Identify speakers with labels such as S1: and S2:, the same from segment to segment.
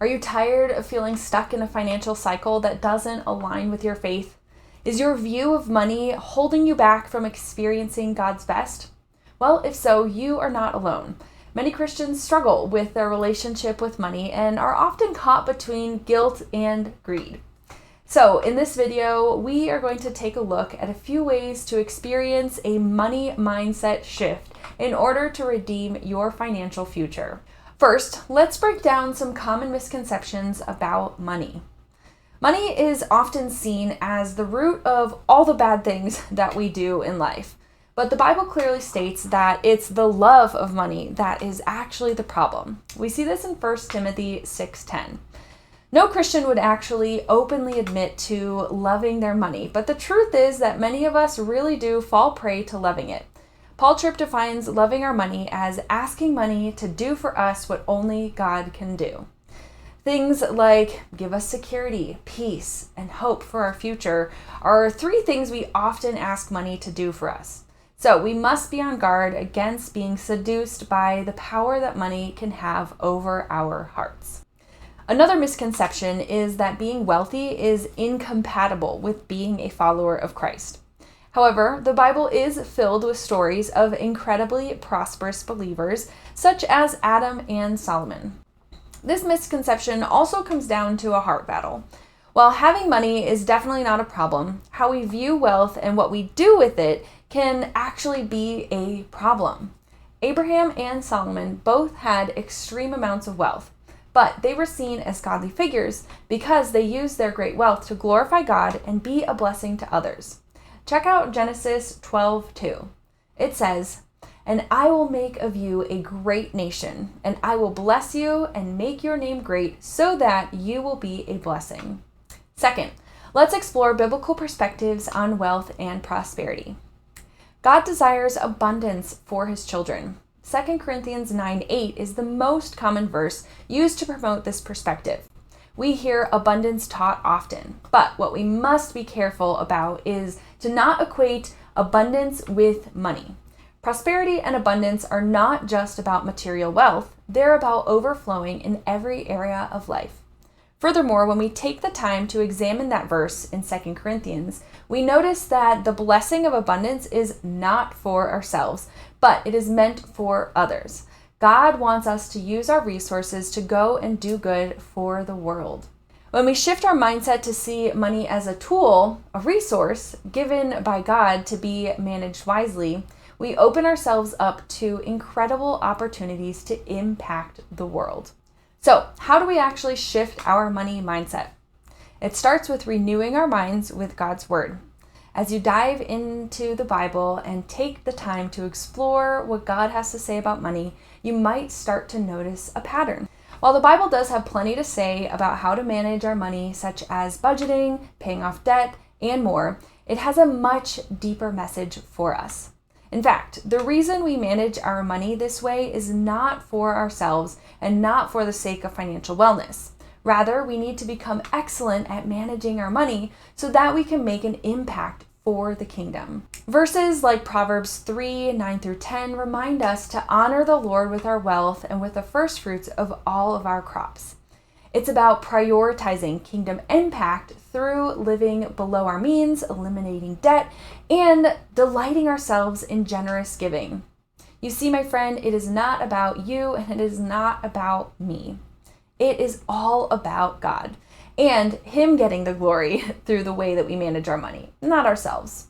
S1: Are you tired of feeling stuck in a financial cycle that doesn't align with your faith? Is your view of money holding you back from experiencing God's best? Well, if so, you are not alone. Many Christians struggle with their relationship with money and are often caught between guilt and greed. So in this video, we are going to take a look at a few ways to experience a money mindset shift in order to redeem your financial future. First, let's break down some common misconceptions about money. Money is often seen as the root of all the bad things that we do in life. But the Bible clearly states that it's the love of money that is actually the problem. We see this in 1 Timothy 6:10. No Christian would actually openly admit to loving their money, but the truth is that many of us really do fall prey to loving it. Paul Tripp defines loving our money as asking money to do for us what only God can do. Things like give us security, peace, and hope for our future are three things we often ask money to do for us. So we must be on guard against being seduced by the power that money can have over our hearts. Another misconception is that being wealthy is incompatible with being a follower of Christ. However, the Bible is filled with stories of incredibly prosperous believers, such as Adam and Solomon. This misconception also comes down to a heart battle. While having money is definitely not a problem, how we view wealth and what we do with it can actually be a problem. Abraham and Solomon both had extreme amounts of wealth, but they were seen as godly figures because they used their great wealth to glorify God and be a blessing to others. Check out Genesis 12:2. It says, "And I will make of you a great nation, and I will bless you and make your name great so that you will be a blessing." Second, let's explore biblical perspectives on wealth and prosperity. God desires abundance for his children. 2 Corinthians 9:8 is the most common verse used to promote this perspective. We hear abundance taught often, but what we must be careful about is to not equate abundance with money. Prosperity and abundance are not just about material wealth, they're about overflowing in every area of life. Furthermore, when we take the time to examine that verse in 2 Corinthians, we notice that the blessing of abundance is not for ourselves, but it is meant for others. God wants us to use our resources to go and do good for the world. When we shift our mindset to see money as a tool, a resource given by God to be managed wisely, we open ourselves up to incredible opportunities to impact the world. So, how do we actually shift our money mindset? It starts with renewing our minds with God's Word. As you dive into the Bible and take the time to explore what God has to say about money, you might start to notice a pattern. While the Bible does have plenty to say about how to manage our money, such as budgeting, paying off debt, and more, it has a much deeper message for us. In fact, the reason we manage our money this way is not for ourselves and not for the sake of financial wellness. Rather, we need to become excellent at managing our money so that we can make an impact for the kingdom. Verses like Proverbs 3:9-10 remind us to honor the Lord with our wealth and with the first fruits of all of our crops. It's about prioritizing kingdom impact through living below our means, eliminating debt, and delighting ourselves in generous giving. You see, my friend, it is not about you and it is not about me. It is all about God and him getting the glory through the way that we manage our money, not ourselves.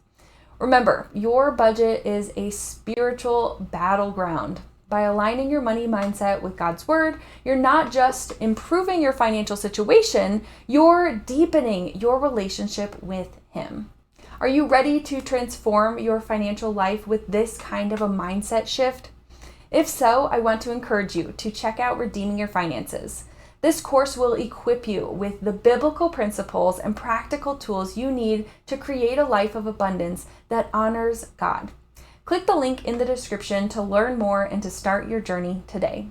S1: Remember, your budget is a spiritual battleground. By aligning your money mindset with God's Word, you're not just improving your financial situation, you're deepening your relationship with Him. Are you ready to transform your financial life with this kind of a mindset shift? If so, I want to encourage you to check out Redeeming Your Finances. This course will equip you with the biblical principles and practical tools you need to create a life of abundance that honors God. Click the link in the description to learn more and to start your journey today.